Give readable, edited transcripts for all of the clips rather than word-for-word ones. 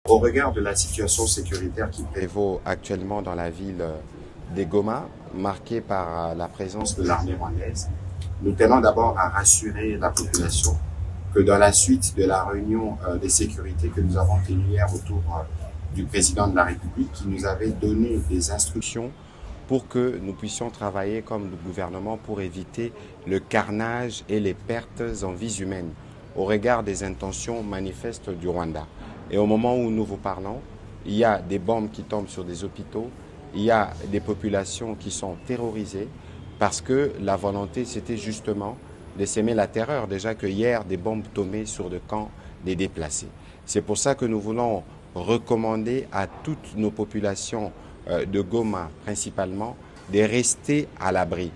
Au regard de la situation sécuritaire qui prévaut actuellement dans la ville de Goma, marquée par la présence de l'armée rwandaise, nous tenons d'abord à rassurer la population que dans la suite de la réunion de sécurité que nous avons tenue hier autour du président de la République, qui nous avait donné des instructions pour que nous puissions travailler comme le gouvernement pour éviter le carnage et les pertes en vies humaines au regard des intentions manifestes du Rwanda. Et au moment où nous vous parlons, il y a des bombes qui tombent sur des hôpitaux, il y a des populations qui sont terrorisées parce que la volonté, c'était justement de s'aimer la terreur. Déjà que hier, des bombes tombaient sur le camp des déplacés. C'est pour ça que nous voulons recommander à toutes nos populations de Goma principalement de rester à l'abri,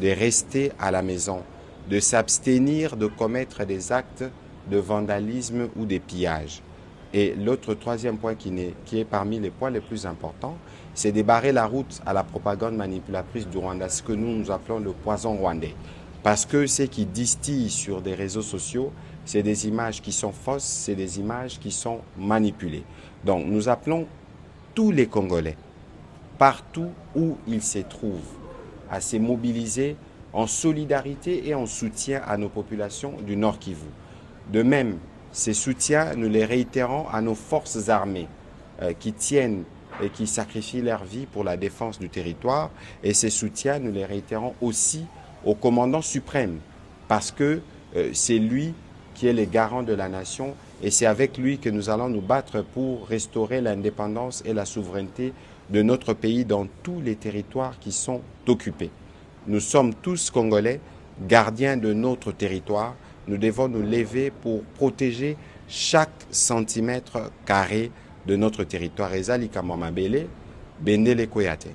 de rester à la maison, de s'abstenir de commettre des actes de vandalisme ou de pillage. Et l'autre troisième point qui est parmi les points les plus importants, c'est de barrer la route à la propagande manipulatrice du Rwanda, ce que nous appelons le poison rwandais. Parce que ce qui distille sur des réseaux sociaux, c'est des images qui sont fausses, c'est des images qui sont manipulées. Donc nous appelons tous les Congolais, partout où ils se trouvent, à se mobiliser en solidarité et en soutien à nos populations du Nord Kivu. De même, ces soutiens, nous les réitérons à nos forces armées qui tiennent et qui sacrifient leur vie pour la défense du territoire. Et ces soutiens, nous les réitérons aussi au commandant suprême, parce que c'est lui qui est le garant de la nation et c'est avec lui que nous allons nous battre pour restaurer l'indépendance et la souveraineté de notre pays dans tous les territoires qui sont occupés. Nous sommes tous Congolais, gardiens de notre territoire. Nous devons nous lever pour protéger chaque centimètre carré de notre territoire. Ezali Kamamabele, Bendele Koyate.